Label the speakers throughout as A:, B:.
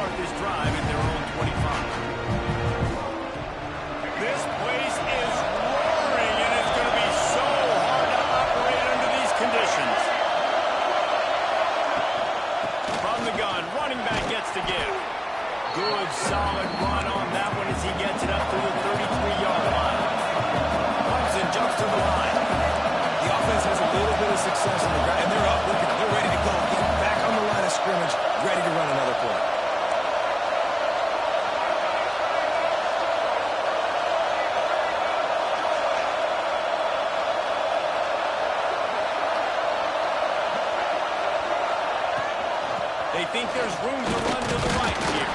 A: start this drive at their own 25. This place is roaring, and it's going to be so hard to operate under these conditions. From the gun, running back gets to give. Good, solid run on that one as he gets it up to the 33-yard line. Clemson jumps to the line.
B: The offense has a little bit of success on the ground, and they're up. Look at them. They're ready to go. Get back on the line of scrimmage, ready to run another play.
A: They think there's room to run to the right here.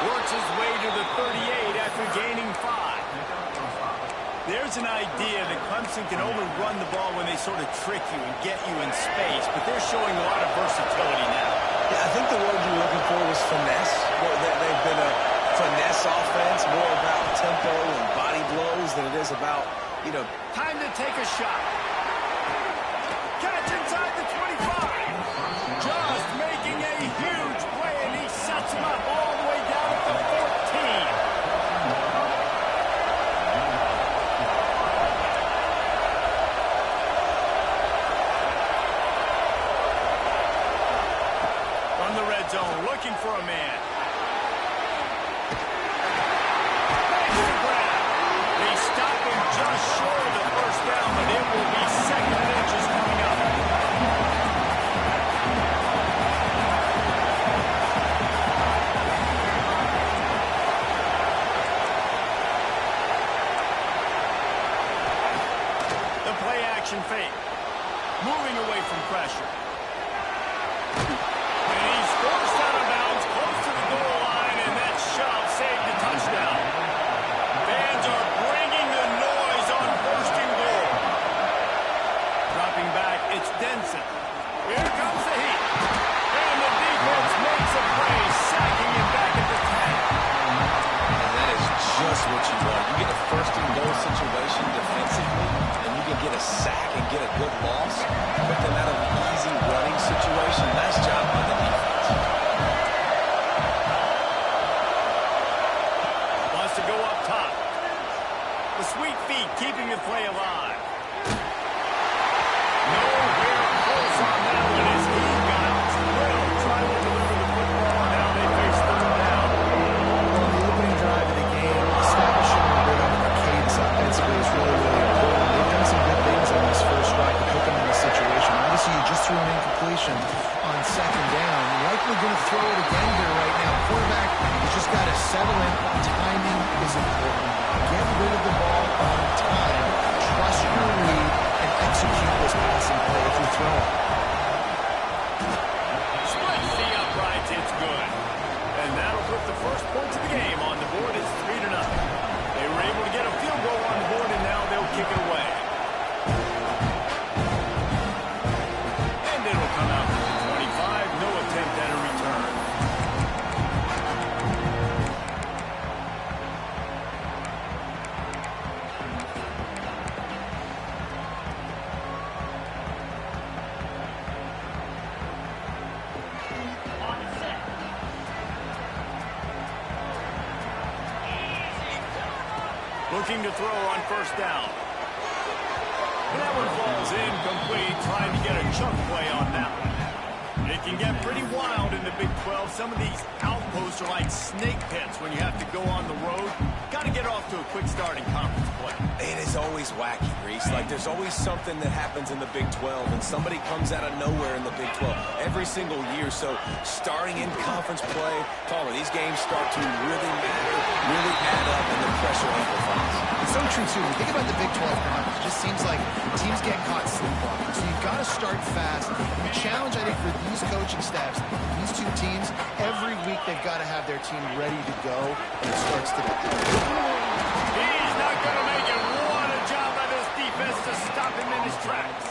A: Works his way to the 38 after gaining 5. There's an idea that Clemson can only run the ball when they sort of trick you and get you in space, but they're showing a lot of versatility now.
B: Yeah, I think the word you're looking for was finesse. They've been a finesse offense, more about tempo and body blows than it is about,
A: Time to take a shot. Catch inside the 25. Just making a huge play, and he sets him up all the way down at the 14. From the red zone, looking for a man. Makes the grab. They stop him just short of the first down, but it will be second and inches coming up. Fake. Moving away from pressure. And he's forced out of bounds close to the goal line, and that shove saved the touchdown. Fans are bringing the noise on first and goal. Dropping back, it's Denson. Here comes the heat. And the defense makes a play, sacking him back at the 10.
B: And that is just what you want. You get a first and goal situation defensively, and you can get a sack and get a good loss, put them out of an easy running situation. Nice job by the defense.
A: Wants to go up top. The sweet feet keeping the play alive. Nowhere close on that one as he got drilled trying to deliver the football. Now they face third down.
C: On the opening drive of the game, establishing a rhythm and a cadence offensively is really, really important. They've done some good things on this first drive to put them in this situation. Obviously, you just threw an incompletion on second down. You're likely going to throw it again here right now. Quarterback has just got to settle in. Timing is important. Get rid of the ball on time. Trust your read and execute this passing play if you throw it.
A: Splits the uprights. It's good. And that'll put the first points of the game on the board. It's 3-0. They were able to get a field goal on the board, and now they'll kick it away. And it'll come out to the 25. No attempt at a return. Looking to throw on first down. And that one falls incomplete, trying to get a chunk play on that one. It can get pretty wild in the Big 12. Some of these outposts are like snake pits when you have to go on the road. Got to get off to a quick start in conference play.
B: It is always wacky, Reese. Like, there's always something that happens in the Big 12, and somebody comes out of nowhere in the Big 12 every single year. So starting in conference play, these games start to really matter, really add up, and the pressure amplifies.
C: It's so true, too. When you think about the Big 12 conference, it just seems like teams get caught sleepwalking. So you've got to start fast. And the challenge, I think, for these coaching staffs, these two teams, every week they've got to have their team ready to go, and it starts today.
A: He's not going to make it. What a job by this defense to stop him in his tracks.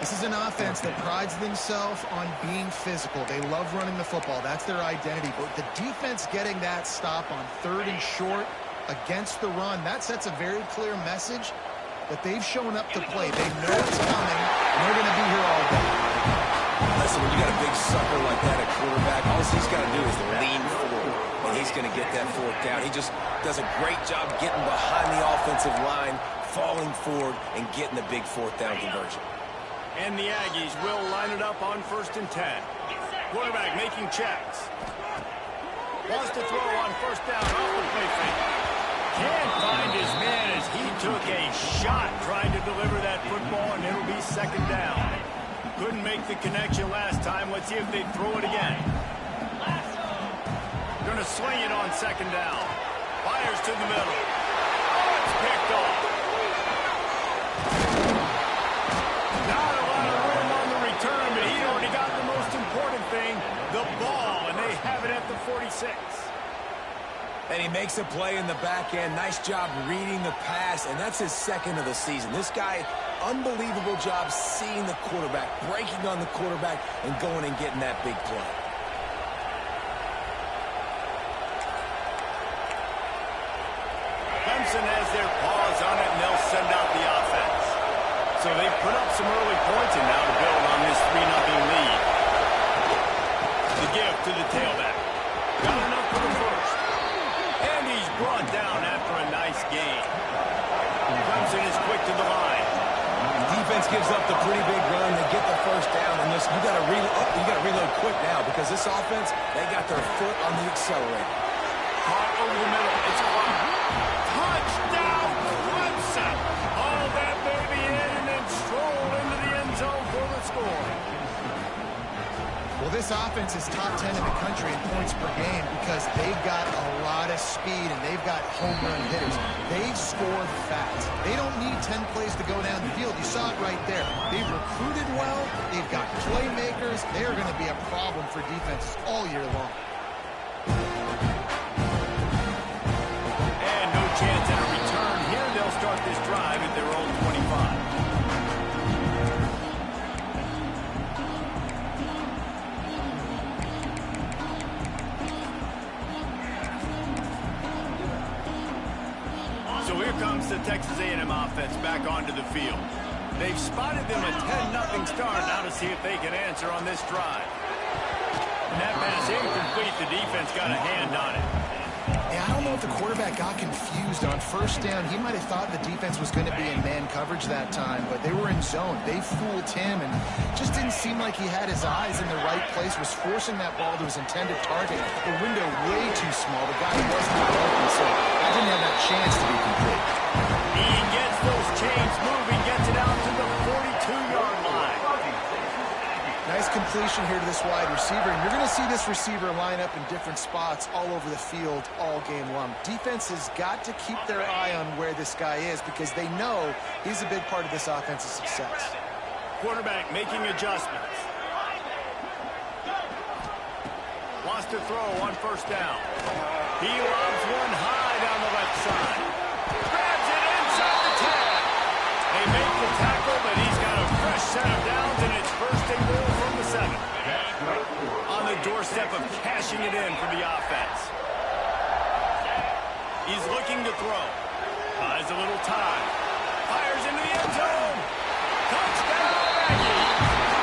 C: This is an offense that prides themselves on being physical. They love running the football. That's their identity. But the defense getting that stop on third and short against the run, that sets a very clear message that they've shown up to play. They know it's coming, and they're going to be here all day.
B: Listen, when you got a big sucker like that at quarterback, all he's got to do is lean forward, and he's going to get that fourth down. He just does a great job getting behind the offensive line, falling forward, and getting the big fourth down conversion.
A: And the Aggies will line it up on 1st and 10. Quarterback making checks. Wants to throw on 1st down off the play fake. Can't find his man as he took a shot trying to deliver that football, and it'll be 2nd down. Couldn't make the connection last time. Let's see if they throw it again. Going to swing it on 2nd down. Fires to the middle. Oh, it's picked off. Not a lot of room on the return, but he already got the most important thing, the ball, and they have it at the 46.
B: And he makes a play in the back end. Nice job reading the pass, and that's his 2nd of the season. This guy, unbelievable job seeing the quarterback, breaking on the quarterback, and going and getting that big play.
A: Clemson has their paws on it, and they'll send out the offense. So they've put up some early points, and now to build on this 3-0 lead. The give to the tailback. Got enough for the first. And he's brought down after a nice gain. Clemson is quick to the line.
B: Defense gives up the pretty big run. They get the first down, and this you got to reload quick now because this offense, they got their foot on the accelerator.
A: Caught over the middle. It's caught. Touchdown, Clemson! Haul that baby in and then stroll into the end zone for the score.
C: Well, this offense is top 10 in the country in points per game because they've got a lot of speed and they've got home run hitters. They score fast. They don't need 10 plays to go down the field. You saw it right there. They've recruited well. They've got playmakers. They're going to be a problem for defenses all year long.
A: And no chance at a return here. They'll start this drive at their own 25. So here comes the Texas A&M offense back onto the field. They've spotted them a 10-0 start. Now to see if they can answer on this drive. And that pass incomplete. The defense got a hand on it.
C: Yeah, I don't know if the quarterback got confused on 1st down. He might have thought the defense was going to be in man coverage that time, but they were in zone. They fooled him and just didn't seem like he had his eyes in the right place, was forcing that ball to his intended target. The window way too small. The guy wasn't open, so I didn't have that chance to be complete.
A: He gets those chains moving, gets it out to the 42-yard line.
C: Nice completion here to this wide receiver, and you're going to see this receiver line up in different spots all over the field all game long. Defense has got to keep their eye on where this guy is because they know he's a big part of this offensive success.
A: Quarterback making adjustments. Wants to throw on 1st down. He lobs one high down the left side. Grabs it inside the 10. They make the tackle, but he's got a fresh set of downs, and it's 1st and goal from the 7. On the doorstep of cashing it in for the offense. He's looking to throw. Buys a little time. Fires into the end zone. Touchdown, Aggies.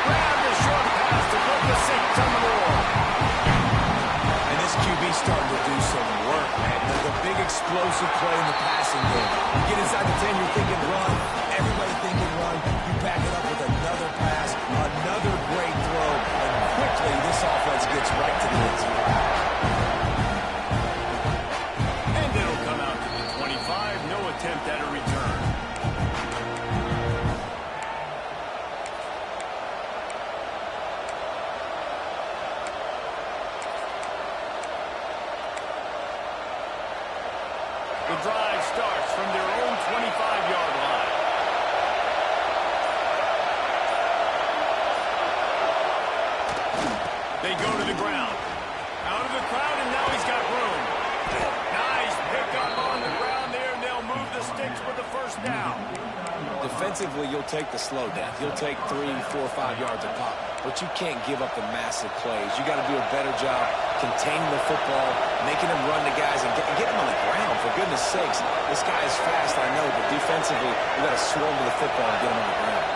A: Grab the short pass to put the 6 on the board.
B: And this QB starting to do some work, man. The big explosive play in the passing game. You get inside the 10, you're thinking run. Everybody thinking run. You back it up with another pass, another great throw, and quickly this offense gets right to the end zone.
A: And it'll come out to the 25. No attempt at a return. The drive starts from their own 25-yard line. They go to the ground. Out of the crowd, and now he's got room. Nice pickup on the ground there, and they'll move the sticks with the 1st down.
B: Defensively, you'll take the slow down. You'll take 3, 4, 5 yards a pop, but you can't give up the massive plays. You got to do a better job containing the football, making them run the guys, and get them on the ground. For goodness sakes, this guy is fast, I know, but defensively, you got to swarm to the football and get him on the ground.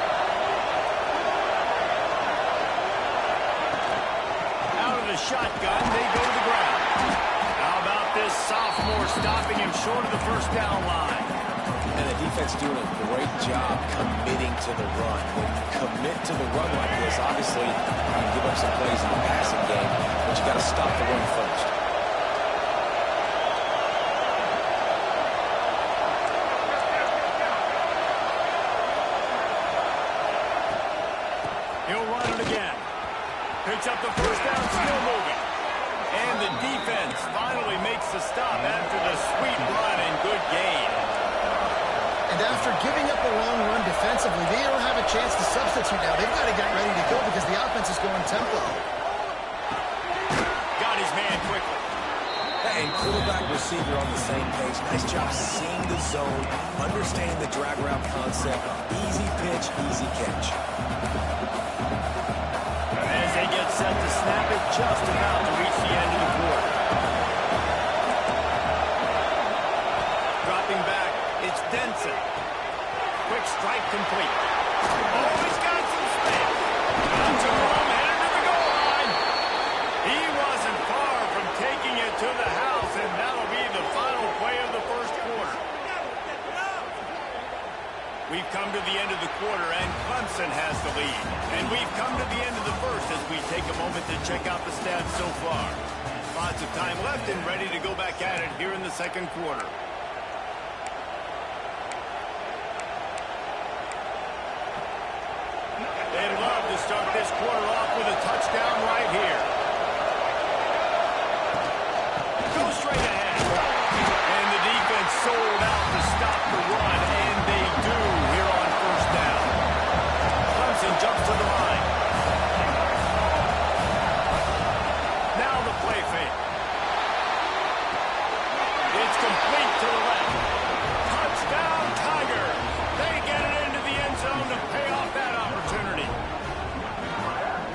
A: shotgun. They go to the ground. How about this sophomore stopping him short of the first down line?
B: And the defense doing a great job committing to the run. When you commit to the run like this, obviously you can give up some plays in the passing game, but you got to stop the run first.
A: He'll run it again. Picks up the first down, still moving. And the defense finally makes the stop after the sweet run and good gain.
C: And after giving up a long run defensively, they don't have a chance to substitute now. They've got to get ready to go because the offense is going tempo.
A: Got his man quickly.
B: And quarterback receiver on the same page. Nice job seeing the zone, understanding the drag route concept. Easy pitch, easy catch.
A: As they get set to snap it, just about to reach the end of the quarter. Dropping back, it's Denson. Quick strike complete. Oh, he's got some space. Not too long, headed to the goal line. He wasn't far from taking it to the house, and that'll be the final play of the first quarter. We've come to the end of the quarter, and Clemson has the lead. And we've come to the end of the first as we take a moment to check out the stats so far. Lots of time left and ready to go back at it here in the second quarter. They'd love to start this quarter off with a touchdown right here. Go straight ahead. And the defense sold out to stop the run, and they do here on first down. Clemson jumps to the line. Now the play fake. It's complete to the left. Touchdown, Tiger. They get it into the end zone to pay off that opportunity.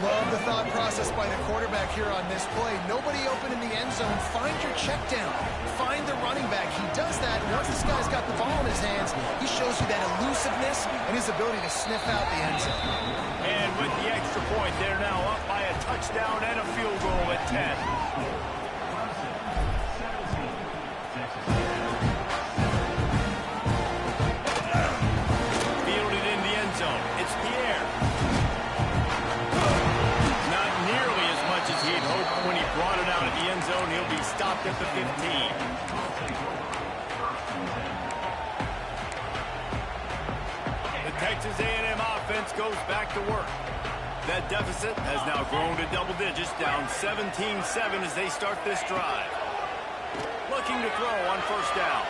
C: Love the thought process by the quarterback here on this play. Nobody open in the end zone. Find your check down. Find the running back. He does that. Once this guy's got the ball in his hands, he shows you that elusiveness and his ability to sniff out the end zone.
A: And with the extra point, they're now up by a touchdown and a field goal at 10. Fielded in the end zone. It's Pierre. Not nearly as much as he'd hoped when he brought it out of the end zone. He'll be stopped at the 15. The Texas A&M offense goes back to work. That deficit has now grown to double digits, down 17-7 as they start this drive. Looking to throw on first down.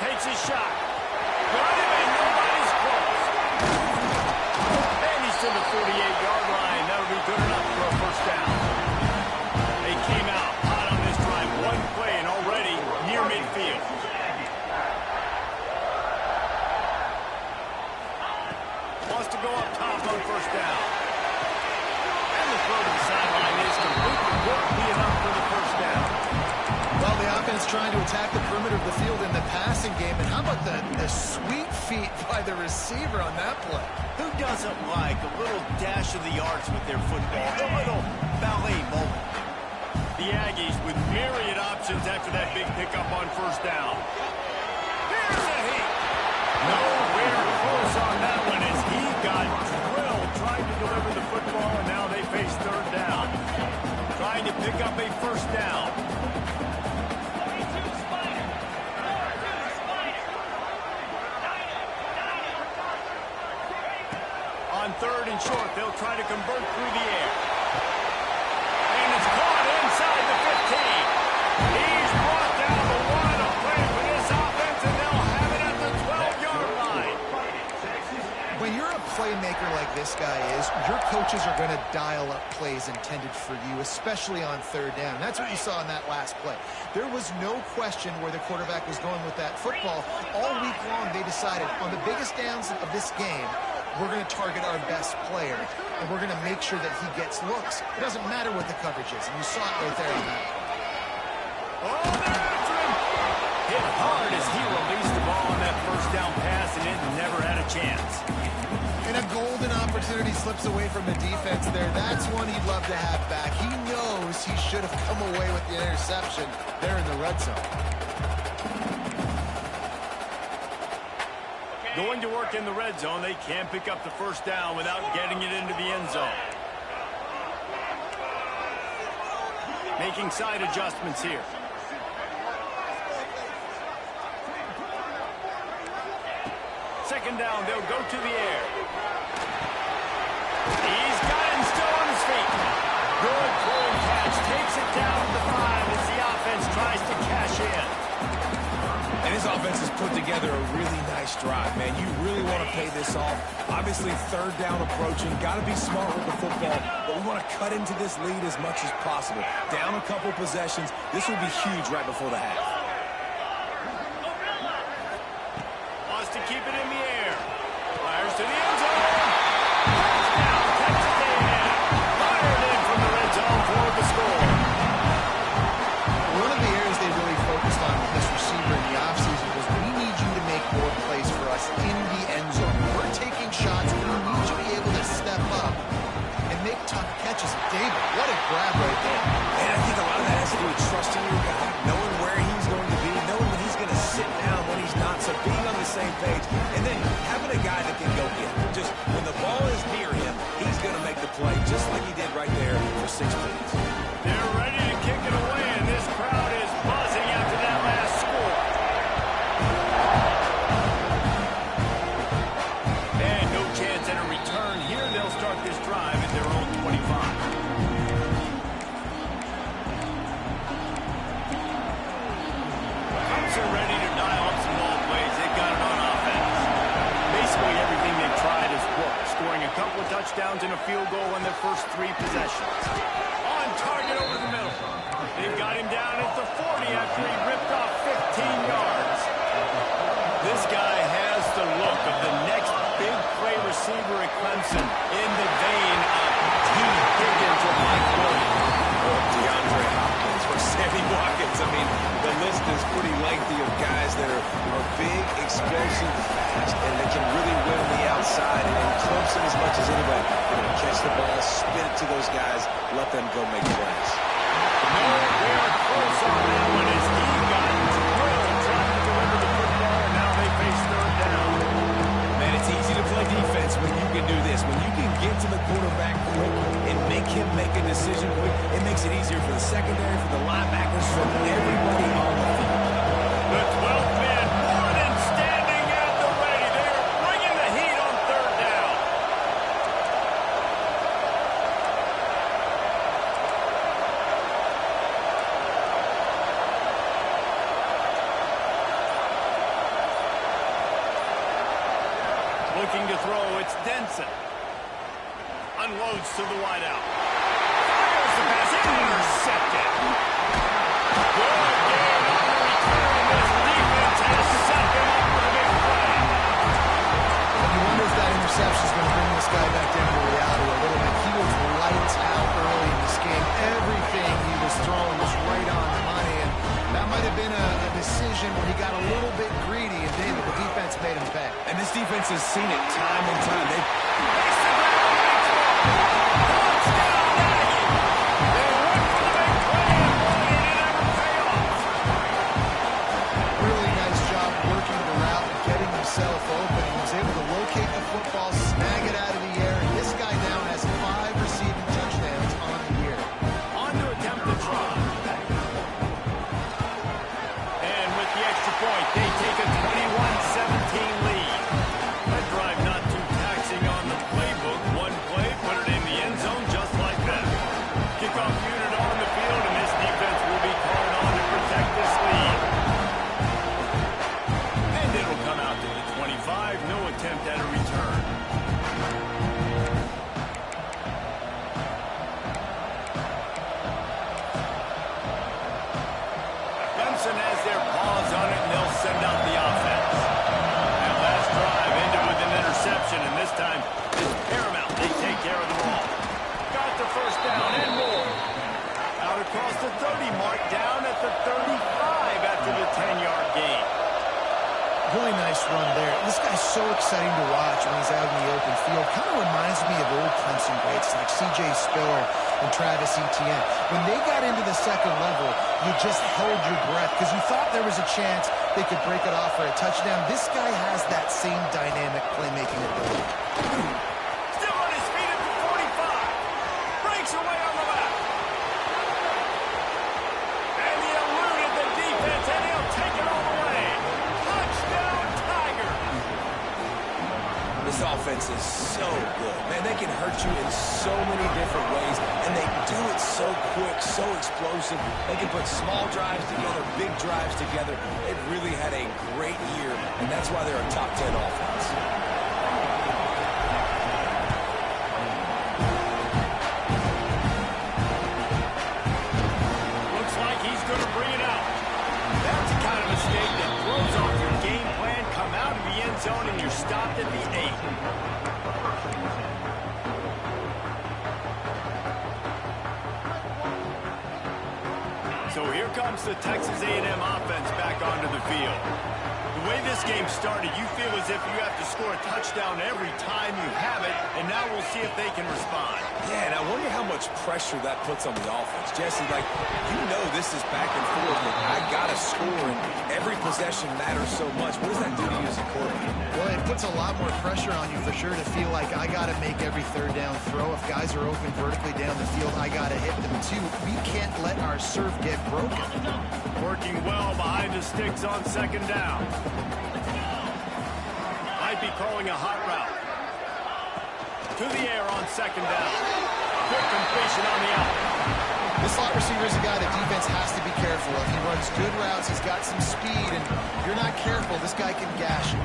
A: Takes his shot. Got him, and nobody's close. And he's to the 48-yard line. That'll be good enough for a first down. They came out hot on this drive. One play and already near midfield. Wants to go up top on first down. And the throw to the sideline is complete. Won't be enough for the first down.
C: Well, the offense trying to attack the perimeter of the field in the passing game. And how about the sweet feet by the receiver on that play?
A: Who doesn't like a little dash of the yards with their football? A little ballet moment. The Aggies with myriad options after that big pickup on first down. Here's a heat. Nowhere close on that one as he got drilled trying to deliver the football, and now they face third down. Trying to pick up a first down. On third and short, they'll try to convert through the air. And it's caught inside the 15. He's brought down the one. A play for this offense, and they'll have it at the 12-yard line.
C: When you're a playmaker like this guy is, your coaches are going to dial up plays intended for you, especially on third down. That's what you saw in that last play. There was no question where the quarterback was going with that football. All week long, they decided on the biggest downs of this game, we're going to target our best player, and we're going to make sure that he gets looks. It doesn't matter what the coverage is, and you saw it right there on that.
A: Oh, they're after him. Hit hard as he released the ball on that first down pass, and it never had a chance.
C: And a golden opportunity slips away from the defense there. That's one he'd love to have back. He knows should have come away with the interception there in the red zone.
A: Going to work in the red zone, they can't pick up the first down without getting it into the end zone. Making side adjustments here. Second down, they'll go to the air. He's got him still on his feet. Good throw and catch. Takes it down to the 5 as the offense tries to cash in.
B: And his offense has put together a really nice drive, man. You really want to pay this off. Obviously, third down approaching. Got to be smart with the football, but we want to cut into this lead as much as possible. Down a couple possessions. This will be huge right before the half.
A: Wants to keep it in the air. Fires to the end zone. Touchdown, Texas A&M. Fired in from the red zone for the score.
C: One of the areas they really focused on with this receiver in the offseason was we need you to make more plays for us in the end zone. We're taking shots. We need you to be able to step up and make tough catches. David, what a grab right there.
B: And I think a lot of that has to do with trusting your guy, knowing where he's going to be, knowing when he's going to sit down, when he's not, so being on the same page, and then having a guy that can go get it. Just when the ball is near him, he's going to make the play, just like he did right there for 6 points.
A: They're ready to kick it away, and this crowd is buzzing after that last score. And no chance at a return here. They'll start this drive at their own 25. Clemson ready to dial up some ball plays. They've got it on offense. Basically everything they've tried has worked, scoring a couple of touchdowns and a field goal on their first 3 possessions. On target over the middle. They've got him down at the 40 after he ripped off 15 yards. This guy has the look of the next big play receiver at Clemson, in the vein of T. Higgins or Mike Williams.
B: Or DeAndre Hopkins or Sammy Watkins. I mean, the list is pretty lengthy of guys that are big, explosive, fast, and they can really win on the outside. And Clemson, as much as anybody, they're going to catch the ball, spin it to those guys, let them go make plays.
A: Nowhere close on that one as he got drilled trying to deliver the football, and now they face third down.
B: Man, it's easy to play defense when you can do this. When you can get to the quarterback quick and make him make a decision quick, it makes it easier for the secondary, for the linebackers, for everybody on the field.
A: The 12th man, Warden, standing at the ready. They are bringing the heat on third down. Looking to throw, it's Denson. Unloads to the wideout. Fires the pass, intercepted. Good game on the return. This defense has set them up for the big play.
C: You wonder if that interception is going to bring this guy back down to reality a little bit. He was lights out early in this game. Everything he was throwing was right on the money, and that might have been a decision where he got a little bit greedy, and David, the defense made him pay.
B: And this defense has seen it time and time. They
C: really nice job working the route and getting himself open. He was able to locate the football, snag it out of the air, and this guy now has 5 receiving touchdowns on the year.
A: On to attempt the try. And with the extra point, they take a 21-17 lead. That drive not too taxing on the playbook. One play, put it in the end zone just like that. Kickoff unit on the field, and this defense will be called on to protect this lead. And it'll come out to the 25. No attempt at a return. Clemson has their paws on it, and they'll send out the offense. That last drive ended with an interception, and this time it's paramount. They take care of the ball. Got the first down and more. Out across the 30 mark, down at the 35 after the 10-yard gain.
C: Really nice run there. This guy's so exciting to watch when he's out in the open field. Kind of reminds me of old Clemson greats like C.J. Spiller and Travis Etienne. When they got into the second level, you just held your breath because you thought there was a chance they could break it off for a touchdown. This guy has that same dynamic playmaking ability.
A: Still on his feet at the 45. Breaks away on the left. And he eluded the defense, and he'll take it all the way. Touchdown, Tiger.
B: This offense is so good. Man, they can hurt you in so many different ways, and they do it so quick, so explosive. They can put small drives together, big drives together. They've really had a great year, and that's why they're a top 10 offense.
A: Looks like he's going to bring it out. That's the kind of mistake that throws off your game plan. Come out of the end zone, and you're stopped at the 8. So here comes the Texas A&M offense back onto the field. The way this game started, you feel as if you have to score a touchdown every time you have it, and now we'll see if they can respond.
B: Yeah, and I wonder how much pressure that puts on the offense. Jesse, like, you know this is back and forth, and I got to score, and every possession matters so much. What does that do to you as a quarterback?
C: Well, it puts a lot more pressure on you for sure to feel like I got to make every third down throw. If guys are open vertically down the field, I got to hit them too. We can't let our serve get broken.
A: Working well behind the sticks on second down. Might be calling a hot route. To the air on second down. Quick completion on the out.
C: This slot receiver is a guy that defense has to be careful of. He runs good routes. He's got some speed, and if you're not careful, this guy can gash you.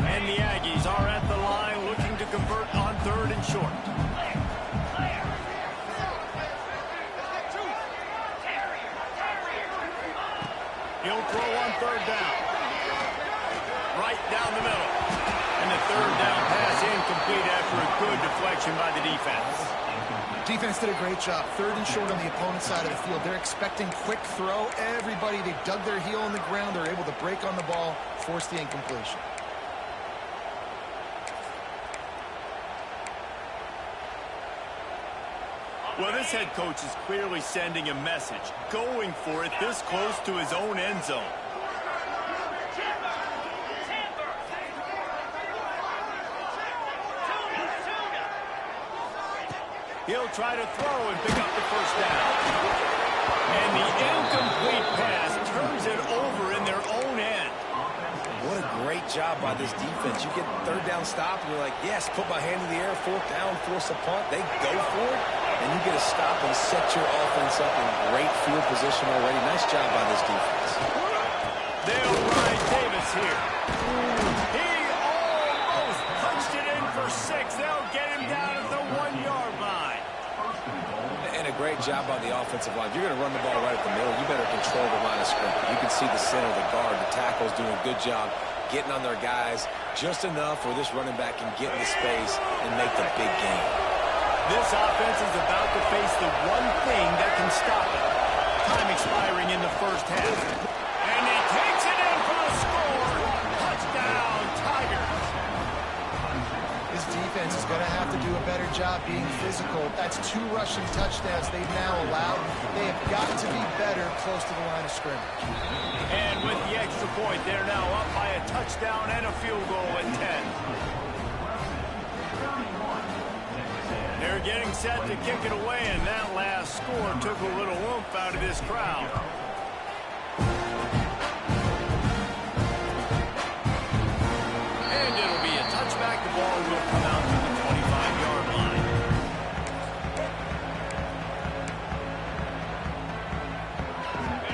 A: And the Aggies are at the line looking to convert on third and short. He'll throw on third down. Right down the middle. And the third down pass incomplete after a good deflection by the defense.
C: Defense did a great job. Third and short on the opponent's side of the field. They're expecting quick throw. Everybody, they dug their heel in the ground. They're able to break on the ball, force the incompletion.
A: Well, this head coach is clearly sending a message, going for it this close to his own end zone. He'll try to throw and pick up the first down. And the incomplete pass turns it over in their own end.
B: What a great job by this defense. You get third down stop, and you're like, yes, put my hand in the air, fourth down, force a punt. They go for it, and you get a stop and set your offense up in great field position already. Nice job by this defense.
A: They'll ride Davis here. He almost punched it in for 6. They'll get him down at the 1-yard line.
B: And a great job by the offensive line. If you're going to run the ball right at the middle, you better control the line of scrimmage. You can see the center, the guard, the tackles doing a good job getting on their guys just enough where this running back can get into space and make the big game.
A: This offense is about to face the one thing that can stop it. Time expiring in the first half. And he takes it in for the score. Touchdown, Tigers.
C: This defense is going to have to do a better job being physical. That's 2 rushing touchdowns they've now allowed. They have got to be better close to the line of scrimmage.
A: And with the extra point, they're now up by a touchdown and a field goal at 10. They're getting set to kick it away, and that last score took a little oomph out of this crowd. And it'll be a touchback. The ball will come out to the 25-yard line.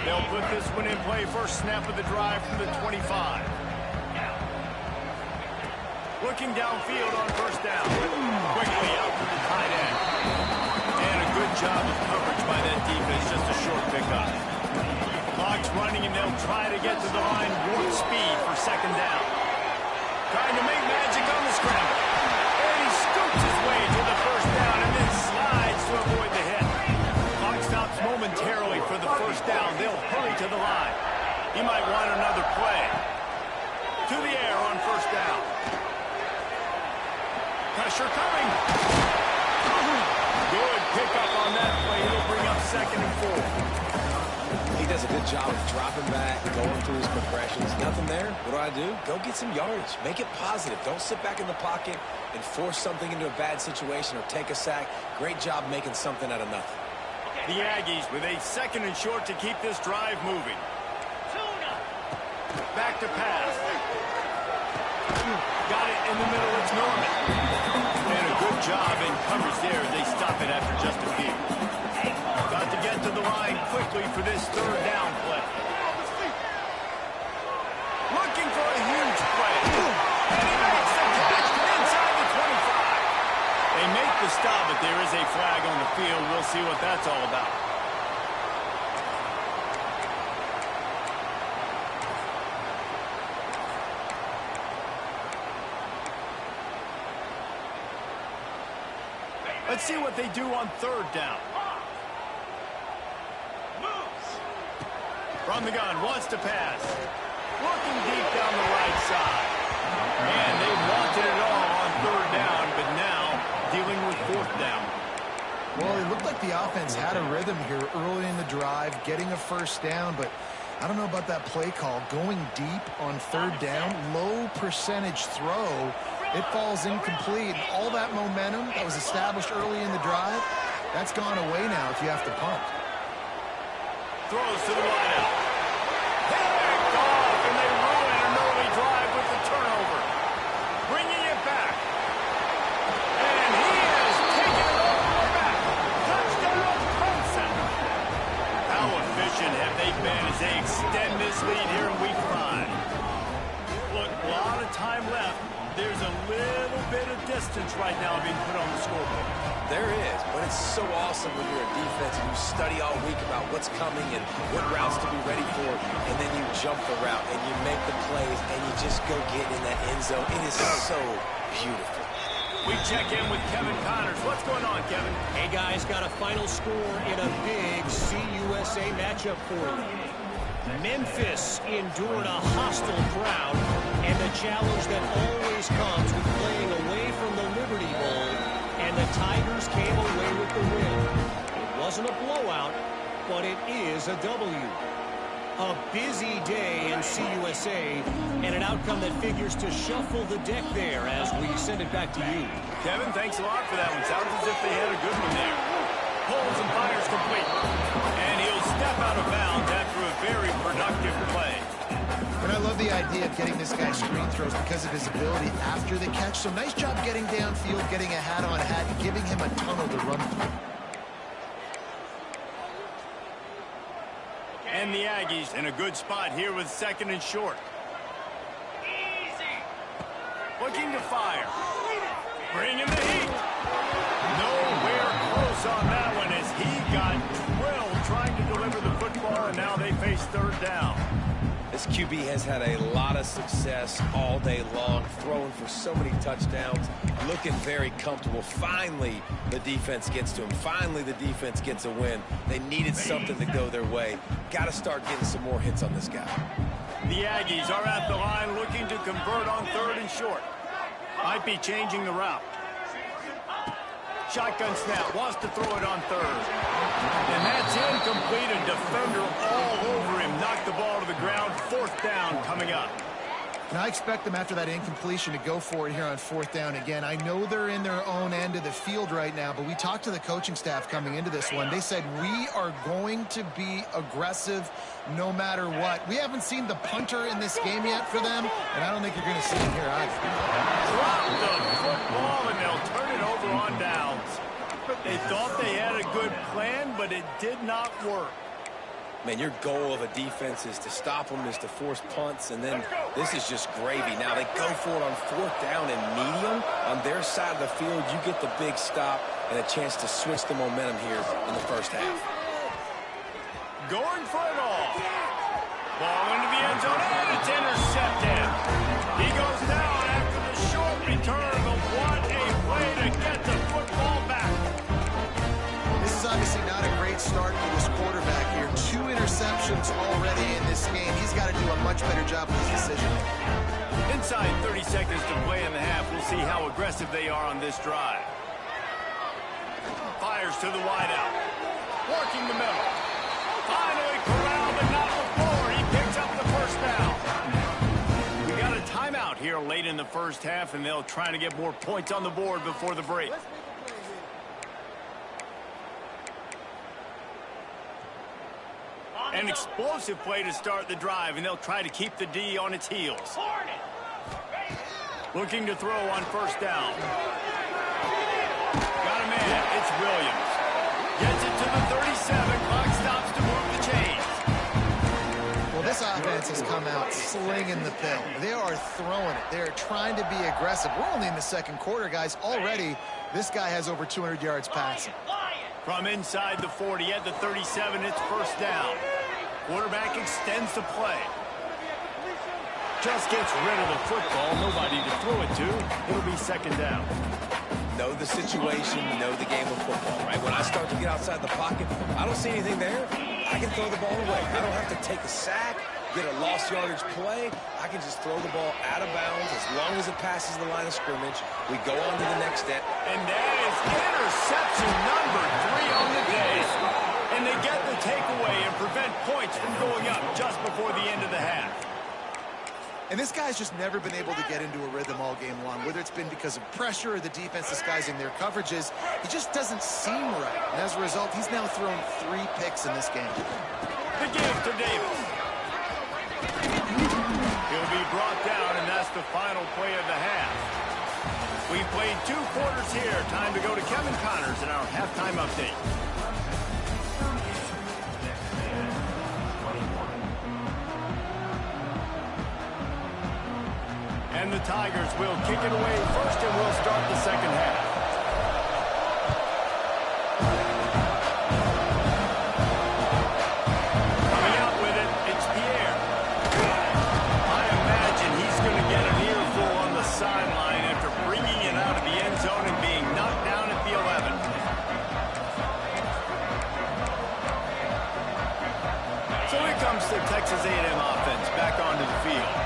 A: They'll put this one in play. First snap of the drive from the 25. Looking downfield on first down. Quickly out to the tight end. And a good job of coverage by that defense. Just a short pickup. Clock's running, and they'll try to get to the line warp speed for second down. Trying to make magic on the scramble. And he scoops his way He might want another play. To the air on first down. Pressure coming. Good pickup on that play. It'll bring up 2nd and 4.
B: He does a good job of dropping back, going through his progressions. Nothing there. What do? Go get some yardage. Make it positive. Don't sit back in the pocket and force something into a bad situation or take a sack. Great job making something out of nothing.
A: The Aggies with a 2nd and short to keep this drive moving. Back to pass. Got it in the middle. It's Norman. And a good job in coverage there. They stop it after just a few. Got to get to the line quickly for this 3rd down play. Looking for a huge play. And he makes the catch inside the 25. They make the stop, but there is a flag on the field. We'll see what that's all about. Let's see what they do on 3rd down. From the gun, wants to pass. Looking deep down the right side. And they wanted it all on 3rd down, but now dealing with 4th down.
C: Well, it looked like the offense had a rhythm here early in the drive, getting a 1st down, but I don't know about that play call. Going deep on 3rd down, low percentage throw. It falls incomplete. All that momentum that was established early in the drive, that's gone away now if you have to punt.
A: Throws to the wideout. Picked off, and they ruin an early drive with the turnover. Bringing it back. And he is taking it all the way back. Touchdown, Clemson. How efficient have they been as they extend this lead here in week 5? Look, a lot of time left. There's a little bit of distance right now being put on the scoreboard.
B: There is, but it's so awesome when you're a defense and you study all week about what's coming and what routes to be ready for, and then you jump the route and you make the plays and you just go get in that end zone. It is so beautiful.
A: We check in with Kevin Connors. What's going on, Kevin?
D: Hey, guys, got a final score in a big CUSA matchup for you. Memphis endured a hostile crowd and the challenge that always comes with playing away from the Liberty Bowl, and the Tigers came away with the win. It wasn't a blowout, but it is a W. A busy day in CUSA, and an outcome that figures to shuffle the deck there as we send it back to you.
A: Kevin, thanks a lot for that one. Sounds as if they had a good one there. Pulls and fires complete. And he'll step out of bounds after a very productive play.
C: And I love the idea of getting this guy screen throws because of his ability after the catch. So nice job getting downfield, getting a hat-on-hat, and giving him a tunnel to run through.
A: And the Aggies in a good spot here with 2nd and short. Easy. Looking to fire. Bringing the heat. Nowhere close on that one as he got drilled trying to deliver the football, and now they face 3rd down.
B: This QB has had a lot of success all day long, throwing for so many touchdowns, looking very comfortable. Finally, the defense gets to him. Finally, the defense gets a win. They needed something to go their way. Got to start getting some more hits on this guy.
A: The Aggies are at the line looking to convert on 3rd and short. Might be changing the route. Shotgun snap, wants to throw it on 3rd. And that's incomplete, a defender all over him. Knocked the ball to the ground. 4th down coming up.
C: Now I expect them after that incompletion to go for it here on 4th down again. I know they're in their own end of the field right now, but we talked to the coaching staff coming into this one. They said, we are going to be aggressive no matter what. We haven't seen the punter in this game yet for them, and I don't think you're going to see him here either.
A: Drop the football, and they'll turn it over on downs. They thought they had a good plan, but it did not work.
B: Man, your goal of a defense is to stop them, is to force punts, and then this is just gravy. Now they go for it on 4th down and medium. On their side of the field, you get the big stop and a chance to switch the momentum here in the 1st half.
A: Going for it all. Ball into the end zone, and it's intercepted. He goes down after the short return, but what a play to get the football back.
C: This is obviously not a great start for this quarterback here. 2 interceptions. interceptions already in this game. He's got to do a much better job with his decision.
A: Inside 30 seconds to play in the half. We'll see how aggressive they are on this drive. Fires to the wideout. Working the middle. Finally corralled, but not before. He picks up the first down. We got a timeout here late in the first half, and they'll try to get more points on the board before the break. An explosive play to start the drive, and they'll try to keep the D on its heels. Looking to throw on first down. Got a man. It's Williams. Gets it to the 37. Clock stops to move the chains.
C: Well, this offense has come out slinging the pill. They are throwing it. They're trying to be aggressive. We're only in the second quarter, guys. Already, this guy has over 200 yards passing.
A: From inside the 40 at the 37, it's first down. Quarterback extends the play. Just gets rid of the football. Nobody to throw it to. It'll be second down.
B: Know the situation, know the game of football, right? When I start to get outside the pocket, I don't see anything there. I can throw the ball away. I don't have to take a sack, get a lost yardage play. I can just throw the ball out of bounds as long as it passes the line of scrimmage. We go on to the next step.
A: And that is interception number 3 on the day. And they get the takeaway and prevent points from going up just before the end of the half.
C: And this guy's just never been able to get into a rhythm all game long, whether it's been because of pressure or the defense disguising their coverages. He just doesn't seem right. And as a result, he's now thrown 3 picks in this game.
A: The give to Davis. He'll be brought down, and that's the final play of the half. We've played 2 quarters here. Time to go to Kevin Connors in our halftime update. And the Tigers will kick it away first, and we'll start the second half. Coming out with it, it's Pierre. I imagine he's going to get an earful on the sideline after bringing it out of the end zone and being knocked down at the 11. So here comes the Texas A&M offense back onto the field.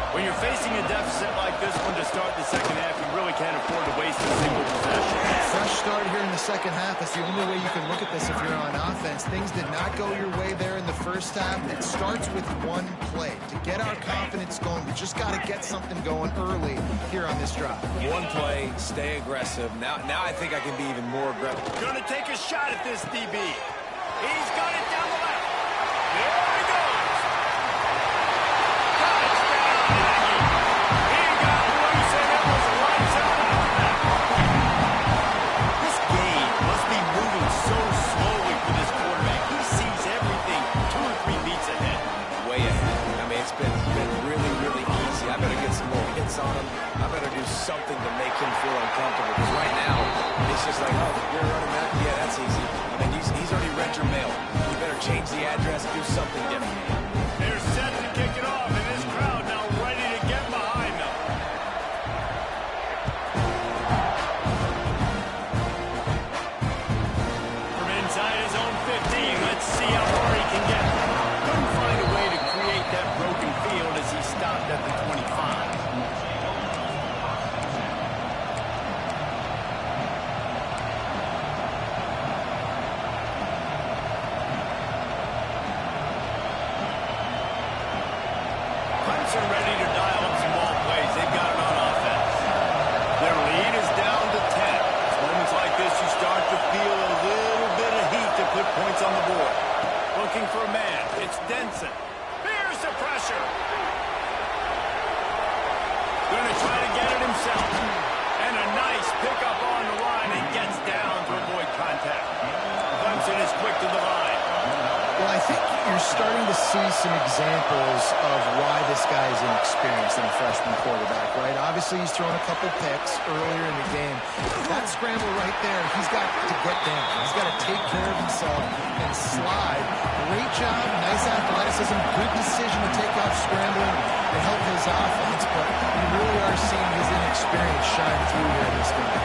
A: When you're facing a deficit like this one to start the second half, you really can't afford to waste a single possession.
C: Fresh start here in the second half. That's the only way you can look at this if you're on offense. Things did not go your way there in the first half. It starts with one play. To get our confidence going, we just got to get something going early here on this drive.
B: One play, stay aggressive. Now I think I can be even more aggressive.
A: Going to take a shot at this DB. He's got it down the left. There he goes.
B: On him. I better do something to make him feel uncomfortable, because right now it's just like, oh, you're running back, yeah, that's easy. I mean, he's already read your mail. You better change the address, do something different.
A: They're set to kick it off, and this crowd now ready to get behind them. From inside his own 15, let's see how far he can get. Couldn't find a way to create that broken field as he stopped at the 25. Clemson ready to dial up some ball plays. They've got it on offense. Their lead is down to 10. It's moments like this you start to feel a little bit of heat to put points on the board. Looking for a man. It's Denson. Here's the pressure. Going to try to get it himself. And a nice pickup on the line and gets down to avoid contact. Clemson is quick to the line.
C: Well, I think you're starting to see some examples of why this guy is inexperienced in a freshman quarterback, right? Obviously, he's thrown a couple picks earlier in the game. That scramble right there, he's got to get down. He's got to take care of himself and slide. Great job, nice athleticism, good decision to take off scrambling to help his offense, but you really are seeing his inexperience shine through here in this game.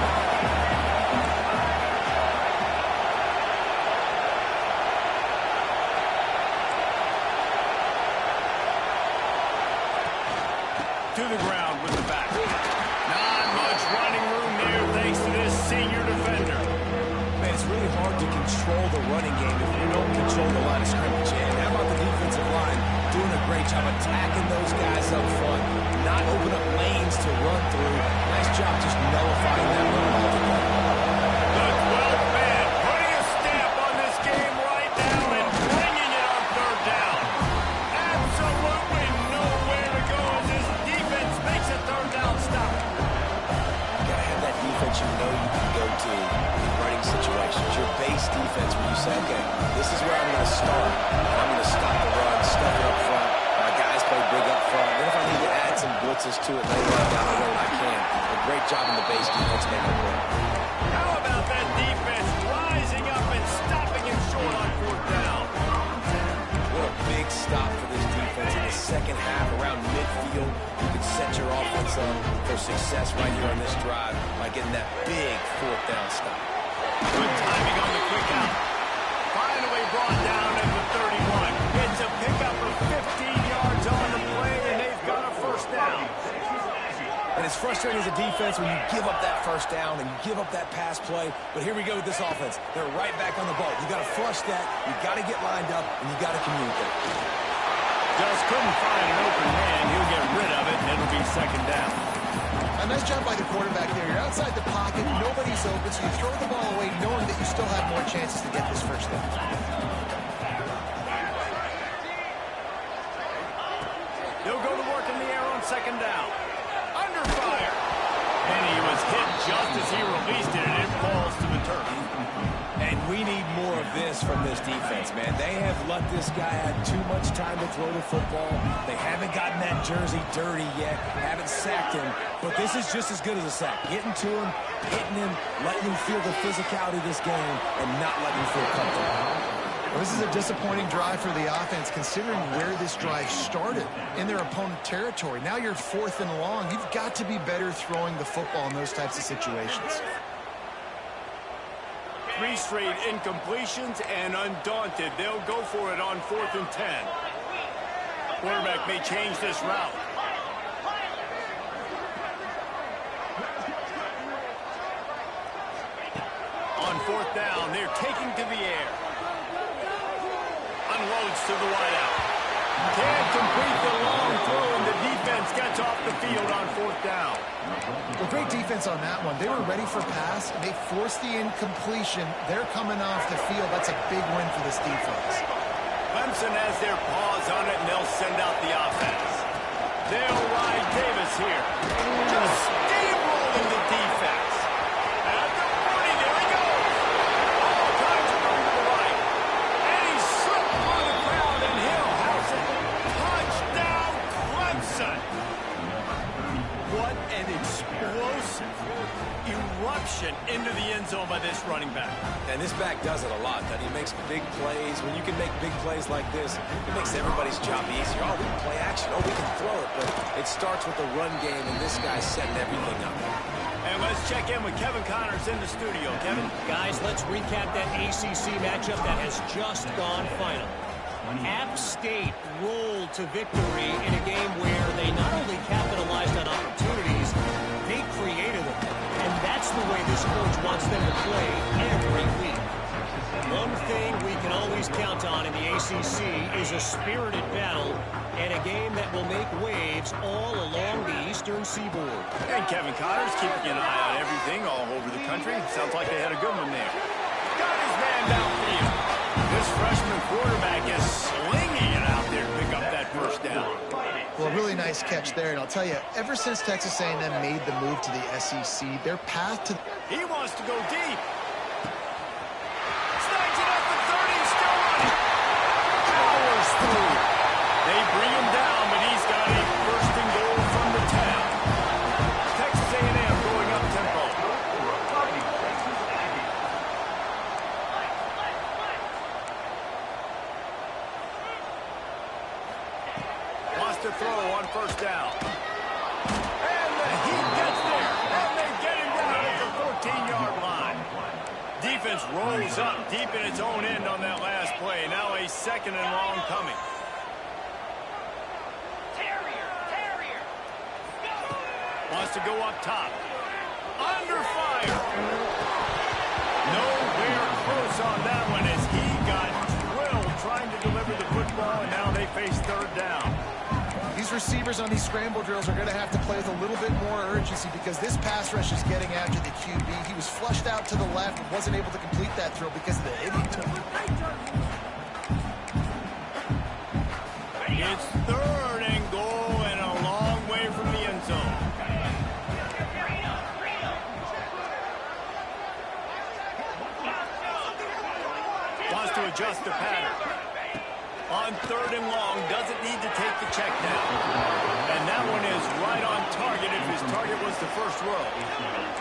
A: to the ground with the back. Not much running room there thanks to this senior defender.
B: Man, it's really hard to control the running game if you don't control the line of scrimmage. And how about the defensive line doing a great job attacking those guys up front, not open up lanes to run through. Nice job just nullifying that run altogether.
A: The 12th man putting a stamp on this game right now and bringing it on third down. Absolutely nowhere to go as this defense makes a third down stop.
B: You got to have that defense you know you can go to in running situations. Your base defense where you say, okay, this is where I'm going to start. I'm going to stop the run, stuff it up front. My guys play big up front. Then if I need to add some blitzes to it later on down the road, I can. A great job in the base defense making a play.
A: How about that defense rising up and stopping him short on fourth down?
B: What a big stop for this defense in the second half around midfield. You can set your offense up for success right here on this drive by getting that big fourth down stop.
A: Good timing on the quick out. Finally brought down at the 31. It's a pickup of 15 yards on the play, and they've got a first down.
B: And it's frustrating as a defense when you give up that first down and you give up that pass play. But here we go with this offense. They're right back on the ball. You got to flush that. You got to get lined up, and you got to communicate.
A: Just couldn't find an open man. He'll get rid of it, and it'll be second down.
C: A nice job by the quarterback there. You're outside the pocket. Nobody's open, so you throw the ball away knowing that you still have more chances to get this first down.
A: He'll go to work in the air on second down. Under fire. And he was hit just as he released it, and it falls to the turf.
B: And we need more of this from this defense, man. They have let this guy have too much time to throw the football. They haven't gotten that jersey dirty yet, haven't sacked him. But this is just as good as a sack. Getting to him, hitting him, letting him feel the physicality of this game, and not letting him feel comfortable.
C: Well, this is a disappointing drive for the offense, considering where this drive started, in their opponent territory. Now you're fourth and long. You've got to be better throwing the football in those types of situations.
A: 3 straight incompletions, and undaunted, they'll go for it on 4th and 10. Quarterback may change this route. On 4th down, they're taking to the air. Unloads to the wideout. Can't complete the long throw, and the defense gets off the field on 4th down.
C: Well, great defense on that one. They were ready for pass. They forced the incompletion. They're coming off the field. That's a big win for this defense.
A: Clemson has their paws on it, and they'll send out the offense. They'll ride Davis here. Just steamrolling the defense. At the 40, there he goes. All kinds of room to the right. And he slipped on the ground, and he'll house it. Touchdown, Clemson. What an explosive eruption into the end zone by this running back.
B: And this back does it a lot. That he makes big plays. When you can make big plays like this, it makes everybody's job easier. Oh, we can play action. Oh, we can throw it. But it starts with the run game, and this guy's setting everything up.
A: And let's check in with Kevin Connors in the studio. Kevin?
D: Guys, let's recap that ACC matchup that has just gone final. App State rolled to victory in a game where they not only capitalized on opportunities, they created them. And that's the way this coach wants them to play every week. One thing we can always count on in the ACC is a spirited battle and a game that will make waves all along the Eastern Seaboard.
A: And Kevin Connors keeping an eye on everything all over the country. Sounds like they had a good one there. Got his man downfield. This freshman quarterback is slinging it out there to pick up that first down.
C: Well, really nice catch there. And I'll tell you, ever since Texas A&M made the move to the SEC, their path to...
A: He wants to go deep. Snags it at the 30, still running. Powers through. They bring him down, but he's got a first and goal from the 10. Texas A&M going up tempo. Wants to throw on first down. And the heat gets there. And they get him down at the 14-yard line. Defense rolls up deep in its own end on that last play. Now a second and long coming. Wants to go up top. Under fire. Nowhere close on that one as he got drilled trying to deliver the football, and now they face third down.
C: These receivers on these scramble drills are going to have to play with a little bit more urgency because this pass rush is getting after the QB. He was flushed out to the left and wasn't able to complete that throw because of the hit he took.
A: It's third and goal and a long way from the end zone. Wants to adjust the pattern. On third and long, doesn't need to take the check down. And that one is right on target if his target was the first row.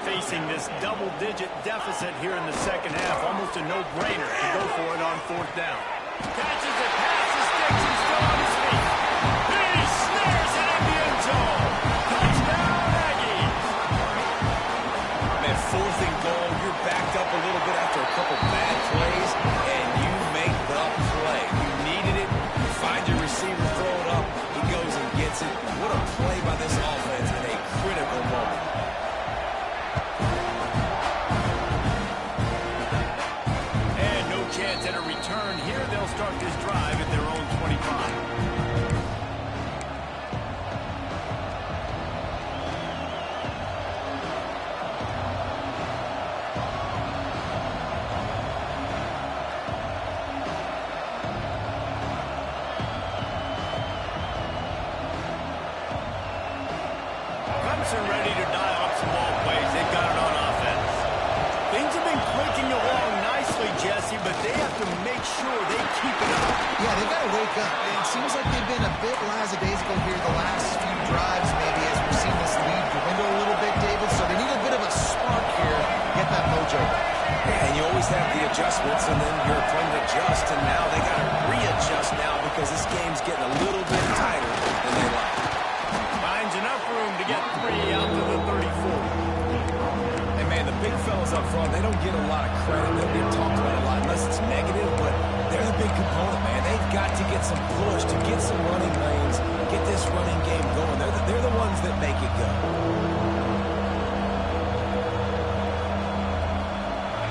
A: Facing this double-digit deficit here in the second half, almost a no-brainer to go for it on fourth down. Catches it, passes, sticks, he's still on his feet. He snares it in the end zone. Touchdown, Aggies.
B: Man, fourth and goal, you're backed up a little bit after a couple bad plays, and you make the play. You needed it. You find your receiver, throw it up. He goes and gets it. What a play by this offense in a critical moment.
A: And no chance at a return here. They'll start this drive at their own 25. Clemson ready to dial up some ball plays. They've got it on offense. Things have been clicking along nicely, Jesse, but they have to make sure they keep it up.
C: Yeah, they've got to wake up. It seems like they've been a bit lackadaisical here the last few drives, maybe, as we've seen this lead dwindle a little bit, David. So they need a bit of a spark here to get that mojo back.
B: Yeah, and you always have the adjustments, and then your opponent adjusts, and now they got to readjust now because this game's getting a little bit tighter than they like.
A: Finds enough room to get 3 out to the 34.
B: And, man, the big fellas up front, they don't get a lot of credit. They don't get talked about a lot unless it's negative, but they're the big component, man. They've got to get some push, to get some running lanes, get this running game going. They're the ones that make it go.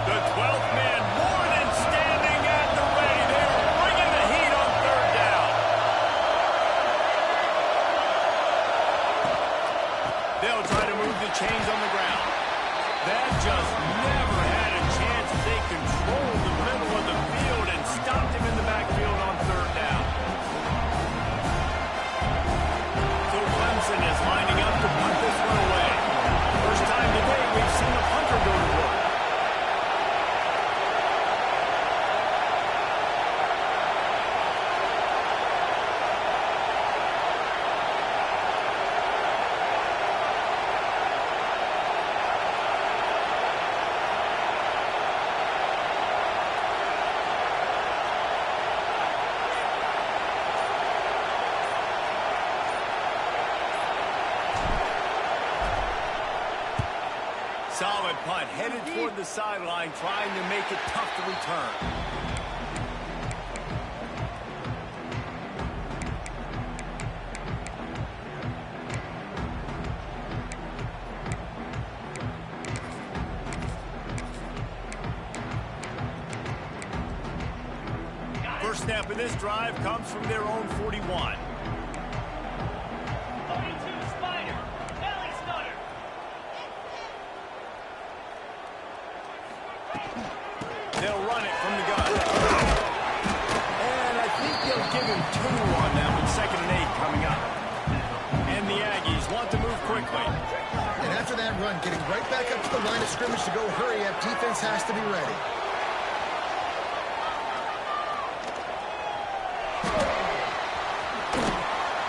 A: The 12th man more than standing at the ready. They're bringing the heat on third down. They'll try to move the chains on the ground. That just never had a chance as they controlled the middle of the field and stopped him in the backfield on third down. So Clemson is lining up to punt this one away. First time today we've seen a punter go to work. Solid punt, headed toward the sideline, trying to make it tough to return. First snap of this drive comes from their own 41. They'll run it from the gun. And I think they'll give him 2 on that with 2nd and 8 coming up. And the Aggies want to move quickly.
C: And after that run, getting right back up to the line of scrimmage to go hurry up, defense has to be ready.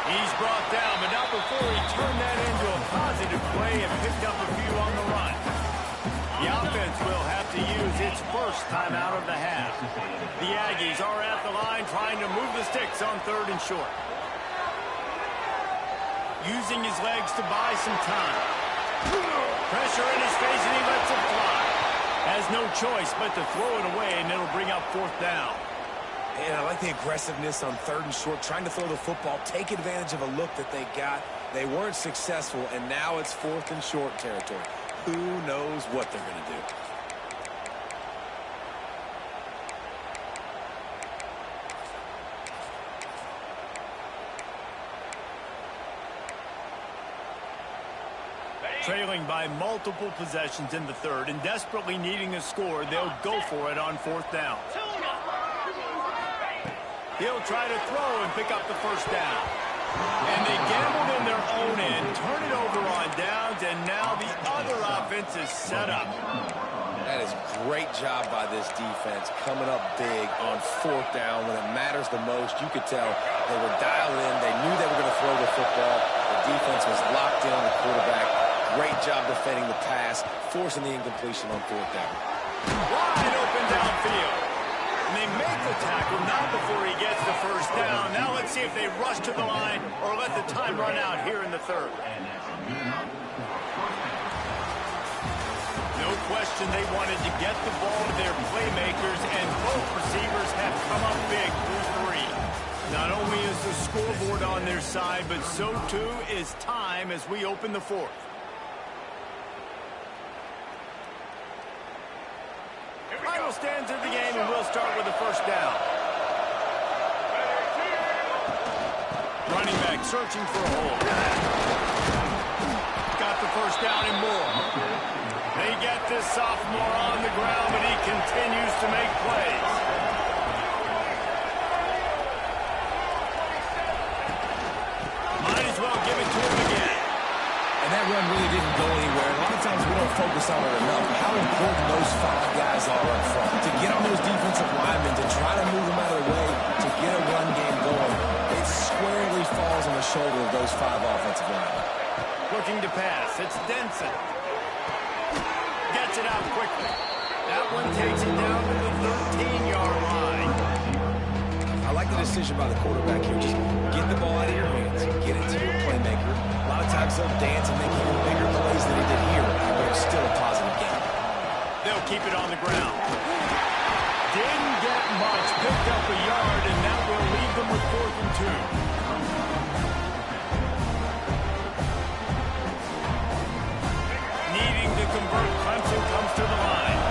A: He's brought down, but not before he turned that into a positive play and picked up a few on the run. The offense will have to use its first timeout of the half. The Aggies are at the line trying to move the sticks on 3rd and short. Using his legs to buy some time. Pressure in his face and he lets it fly. Has no choice but to throw it away and it'll bring up 4th down.
B: And I like the aggressiveness on 3rd and short, trying to throw the football, take advantage of a look that they got, They weren't successful, and now it's 4th and short territory. Who knows what they're going to do?
A: Trailing by multiple possessions in the 3rd and desperately needing a score, they'll go for it on 4th down. He'll try to throw and pick up the 1st down. And they gambled in their own end, turn it over on downs, and now the other offense is set up.
B: That is a great job by this defense, coming up big on 4th down when it matters the most. You could tell they were dialed in. They knew they were going to throw the football. The defense was locked in on the quarterback. Great job defending the pass, forcing the incompletion on 4th down.
A: Wide open downfield. And they make the tackle not before he gets the 1st down. Now let's see if they rush to the line or let the time run out here in the 3rd. No question they wanted to get the ball to their playmakers, and both receivers have come up big through 3. Not only is the scoreboard on their side, but so too is time as we open the 4th. Final stands of the game, and we'll start with the 1st down. Running back searching for a hole. Got the 1st down and more. They get this sophomore on the ground, but he continues to make plays. Might as well give it to him again.
B: And that run really didn't go anywhere. A lot of times we don't focus on it enough. How important those 5 guys are up front. To get on those defensive linemen, to try to move them out of the way, to get a run game going, it squarely falls on the shoulder of those 5 offensive linemen.
A: Looking to pass. It's Denson. Gets it out quickly. That one takes it down to the 13-yard line.
B: I like the decision by the quarterback here. Just get the ball out of your hands. Get it to your playmaker. A lot of times they'll dance and make even bigger plays than he did here, but it's still a positive game.
A: They'll keep it on the ground. Didn't get much. Picked up a yard, and that will leave them with 4th and 2. Needing to convert, Clemson comes to the line.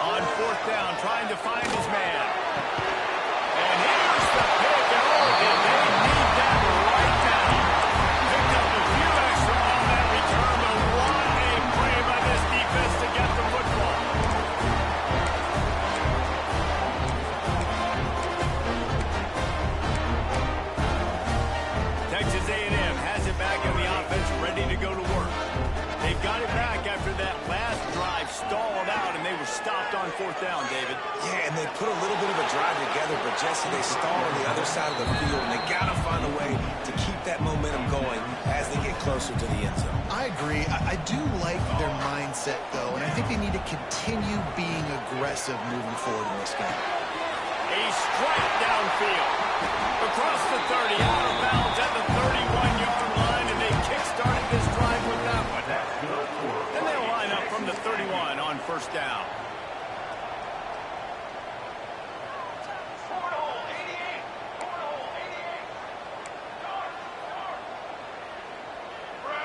A: On 4th down, trying to find his man. And here's the pick, and oh, did they need that right now. Picked up a few extra on that return, but what a play by this defense to get the football. Texas A&M has it back in the offense, ready to go to work. They've got it back after that last drive stalled out, and they were stopped on 4th down, David.
B: Yeah, and they put a little bit of a drive together, but Jesse, they stall on the other side of the field, and they got to find a way to keep that momentum going as they get closer to the end zone.
C: I agree. I do like their mindset, though, and I think they need to continue being aggressive moving forward in this game.
A: A strike downfield. Across the 30, out of bounds at the 31-yard line, and they kick-started this drive with that one. And they'll line up from the 31 on 1st down.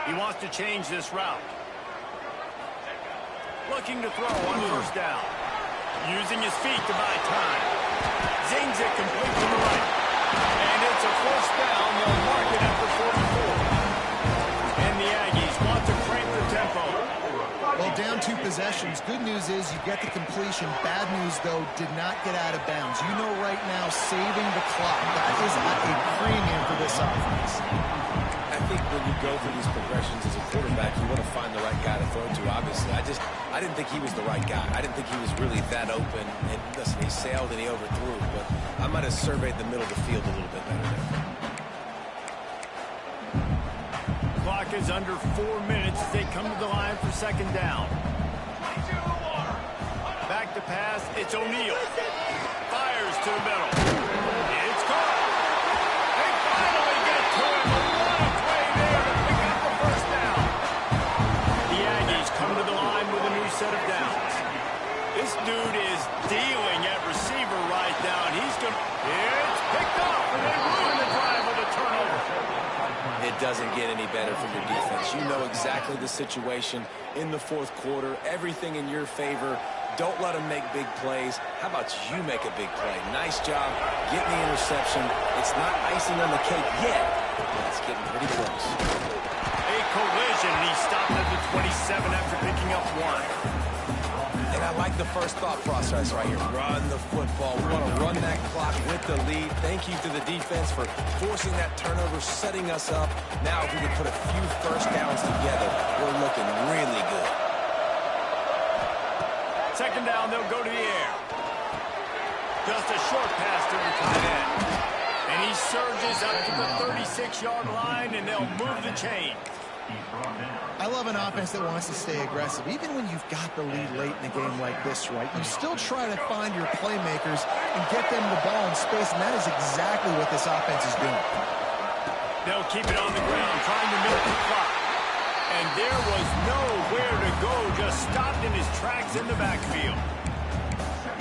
A: He wants to change this route. Looking to throw on 1st down. Using his feet to buy time. Zings it complete to the right. And it's a 1st down. They'll mark it at the 44. And the Aggies want to crank the tempo.
C: Well, down 2 possessions. Good news is you get the completion. Bad news, though, did not get out of bounds. You know right now, saving the clock. That is at a premium for this offense.
B: I think when you go through these progressions as a quarterback, you want to find the right guy to throw to, obviously. I didn't think he was the right guy. I didn't think he was really that open. And listen, he sailed and he overthrew, but I might have surveyed the middle of the field a little bit better there.
A: Clock is under 4 minutes as they come to the line for 2nd down. Back to pass, it's O'Neal. Fires to the middle. It's caught. They finally get to him. What a play there to pick up the 1st down. The Aggies come to the line with a new set of downs. This dude is dealing
B: doesn't get any better from your defense. You know exactly the situation in the fourth quarter, everything in your favor. Don't let them make big plays. How about you make a big play? Nice job getting the interception. It's not icing on the cake yet, but it's getting pretty close.
A: A collision. He stopped at the 27 after picking up 1.
B: And I like the first thought process right here. Run the football. We want to run that clock with the lead. Thank you to the defense for forcing that turnover, setting us up. Now, if we can put a few first downs together, we're looking really good.
A: Second down, they'll go to the air. Just a short pass to the tight end. And he surges up to the 36-yard line, and they'll move the chain.
C: I love an offense that wants to stay aggressive. Even when you've got the lead late in the game like this, right, you still try to find your playmakers and get them the ball in space, and that is exactly what this offense is doing.
A: They'll keep it on the ground, trying to milk the clock. And there was nowhere to go, just stopped in his tracks in the backfield.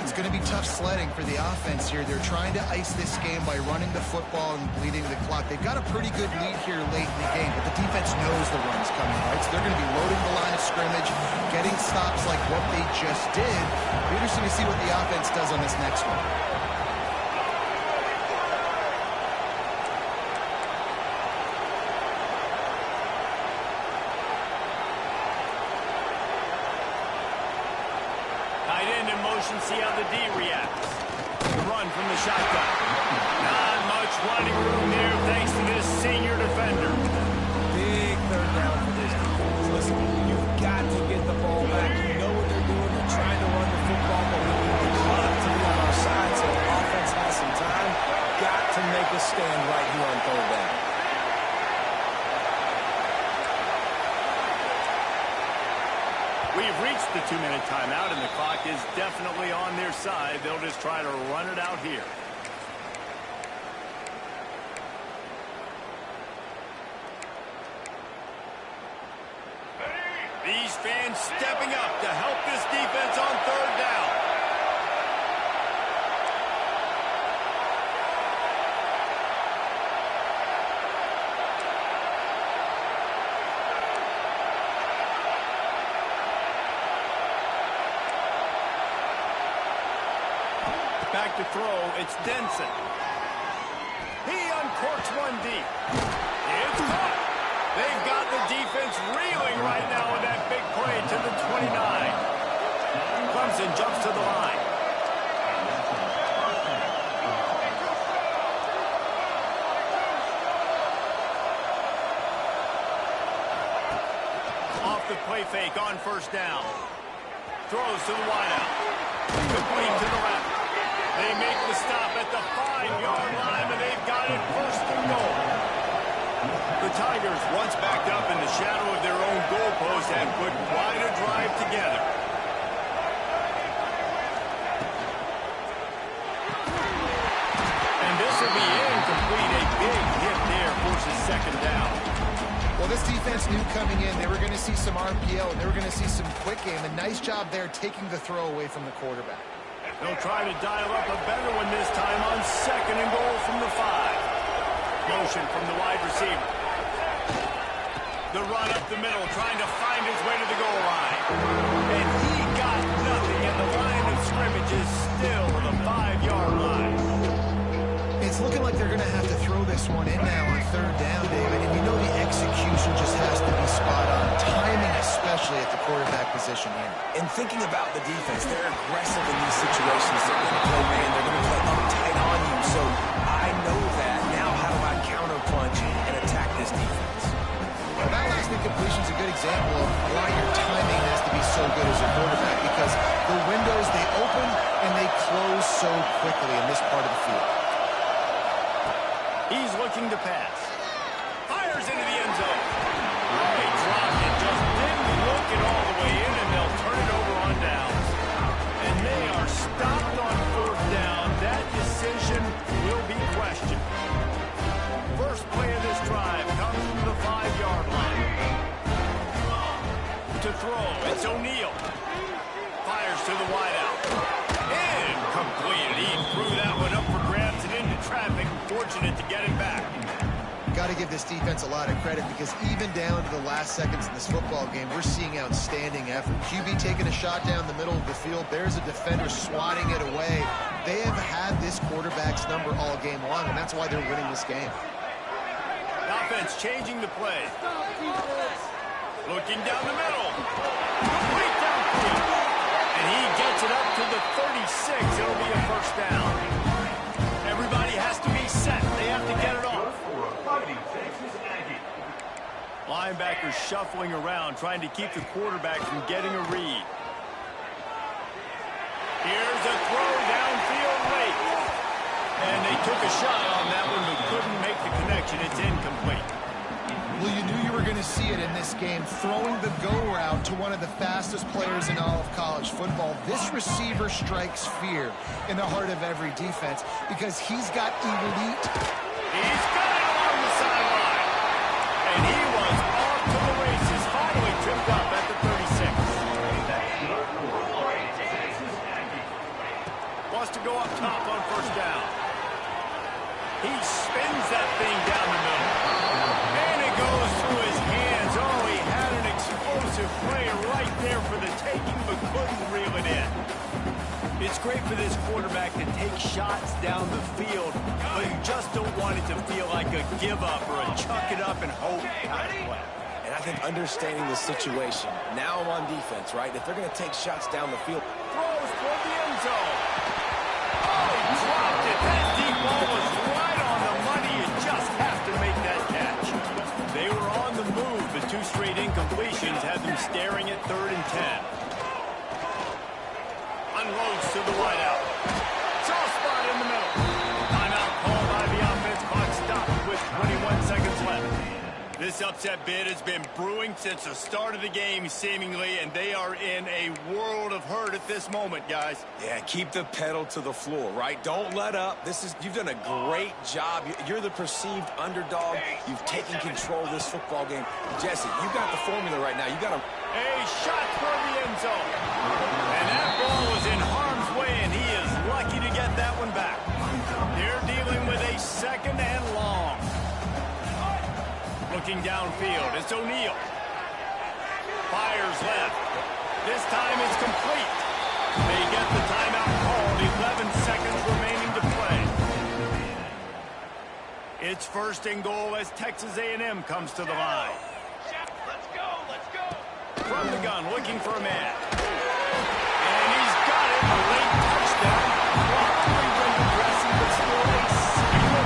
C: It's going to be tough sledding for the offense here. They're trying to ice this game by running the football and bleeding the clock. They've got a pretty good lead here late in the game, but the defense knows the run's coming, right? So they're going to be loading the line of scrimmage, getting stops like what they just did. We're interested to see what the offense does on this next one.
A: See how the D reacts. The run from the shotgun. Not much running room there thanks to this senior defender.
B: Big third down for this defense. Listen, you've got to get the ball back. You know what they're doing. They're trying to run the football, but we need the clock to be on our side so the offense has some time. Got to make a stand right here on third down.
A: We've reached the 2-minute timeout, and the clock is definitely on their side. They'll just try to run it out here. These fans stepping up to help this defense on third down. Back to throw, it's Denson. He uncorks one deep. It's caught. They've got the defense reeling right now with that big play to the 29. Clemson jumps to the line. Off the play fake on first down. Throws to the wideout. Complete to the left. They make the stop at the 5-yard line, and they've got it first and goal. The Tigers, once backed up in the shadow of their own goalpost, have put quite a drive together. And this will be incomplete. A big hit there forces second down.
C: Well, this defense knew coming in they were going to see some RPO, and they were going to see some quick game. A nice job there taking the throw away from the quarterback.
A: They'll try to dial up a better one this time on second and goal from the 5. Motion from the wide receiver. The run up the middle, trying to find his way to the goal line. And he got nothing, and the line of scrimmage is still the 5-yard line.
C: It's looking like they're going to have to throw this one in now on third down, David. And you know the execution just has to be spot on. Timing, especially at the quarterback position here.
B: And thinking about the defense, they're aggressive in these situations. They're going to play man. They're going to play uptight on you. So I know that. Now how do I counterpunch and attack this defense?
C: Well, that last incompletion is a good example of why your timing has to be so good as a quarterback, because the windows, they open and they close so quickly in this part of the field.
A: He's looking to pass. Fires into the end zone. They dropped it, just didn't look it all the way in, and they'll turn it over on downs. And they are stopped on fourth down. That decision will be questioned. First play of this drive comes from the 5-yard line. To throw, it's O'Neal. Fires to the wideout. Incomplete. He threw that one up for grabs and into traffic. Fortunate to get it back.
C: Got to give this defense a lot of credit because even down to the last seconds in this football game, we're seeing outstanding effort. QB taking a shot down the middle of the field. There's a defender swatting it away. They have had this quarterback's number all game long, and that's why they're winning this game.
A: Offense changing the play. Looking down the middle. Complete downfield. And he gets it up to the 36. It'll be a first down. Everybody has to be set. They have to get it off. Linebackers shuffling around, trying to keep the quarterback from getting a read. Here's a throw downfield late. And they took a shot on that one, but couldn't make the connection. It's incomplete.
C: Well, you knew you were going to see it in this game, throwing the go route to one of the fastest players in all of college football. This receiver strikes fear in the heart of every defense because he's got elite.
A: He's got it along the sideline. And he was off to the races, finally tripped up at the 36. Wants to go up top on first down. He spins that thing down the middle. And it goes through his hands. Oh, he had an explosive play right there for the taking, but couldn't reel it in. It's great for this quarterback to take shots down the field, but you just don't want it to feel like a give-up or a chuck it up and hope kind of play.
B: And I think understanding the situation, now I'm on defense, right? If they're going to take shots down the field,
A: Throws toward the end zone. Oh, he dropped it. That deep ball was right on the money. You just have to make that catch. They were on the move, but two straight incompletions had them staring at 3rd and 10. Unloads to the wideout. Soft spot in the middle. Timeout called by the offense. Clock stopped with 21 seconds left. This upset bid has been brewing since the start of the game, seemingly, and they are in a world of hurt at this moment, guys.
B: yeah, keep the pedal to the floor, right? Don't let up. You've done a great job. You're the perceived underdog. You've taken control of this football game. Jesse, you got the formula right now. You got to...
A: A shot toward the end zone. And that ball was in harm's way, and he is lucky to get that one back. They're dealing with a second and long. Looking downfield, it's O'Neal. Fires left. This time it's complete. They get the timeout called. 11 seconds remaining to play. It's 1st and goal as Texas A&M comes to the line. From the gun, looking for a man. And he's got it. A late touchdown. Blocked when progressing, but still a single.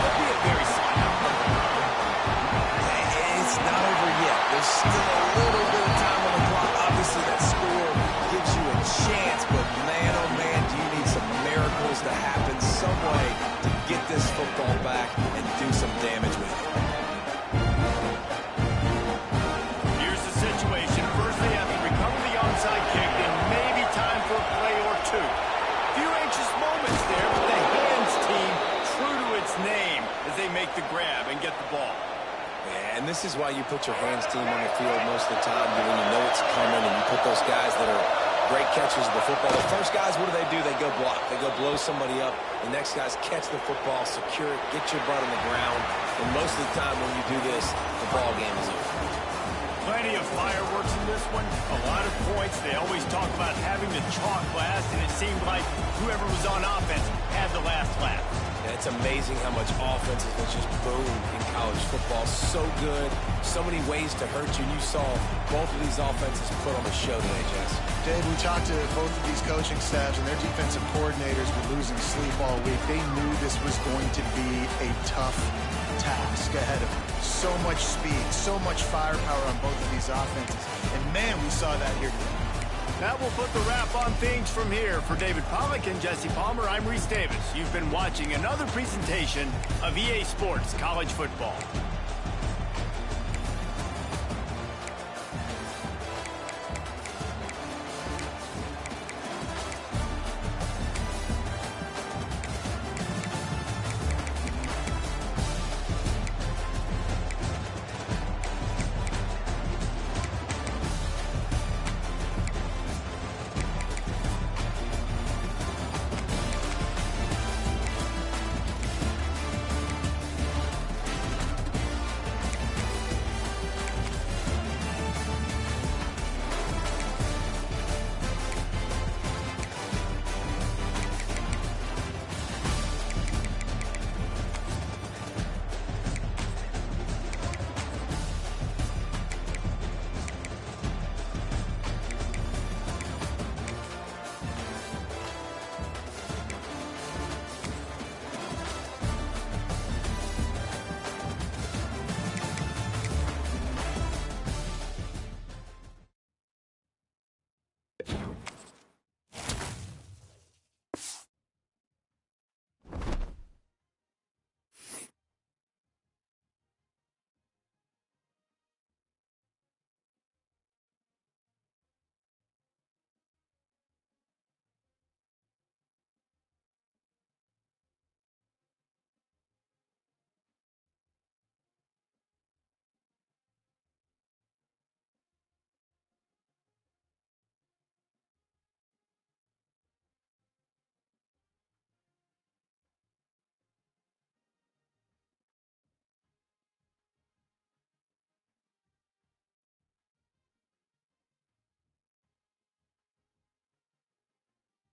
A: It'll be a very slight outcome.
B: It's not over yet. There's still a little bit of time on the clock. Obviously, that score gives you a chance, but man, oh man, do you need some miracles to happen some way to get this football back and do some damage with it.
A: Here's the situation. First, they have to recover the onside kick, and maybe time for a play or two. Few anxious moments there, but the hands team true to its name as they make the grab and get the ball.
B: Yeah, and this is why you put your hands team on the field most of the time when you know it's coming, and you put those guys that are great catchers of the football. The first guys, what do? They go block. They go blow somebody up. The next guys catch the football, secure it, get your butt on the ground. And most of the time when you do this, the ball game is over.
A: Plenty of fireworks in this one. A lot of points. They always talk about having the chalk last, and it seemed like whoever was on offense had the last laugh.
B: And it's amazing how much offense has just boomed in college football. So good. So many ways to hurt you. And you saw both of these offenses put on a show today, Jess.
C: Dave, we talked to both of these coaching staffs, and their defensive coordinators were losing sleep all week. They knew this was going to be a tough task ahead of them. So much speed, so much firepower on both of these offenses. And, man, we saw that here today.
A: That will put the wrap on things from here. For David Pollack and Jesse Palmer, I'm Reese Davis. You've been watching another presentation of EA Sports College Football.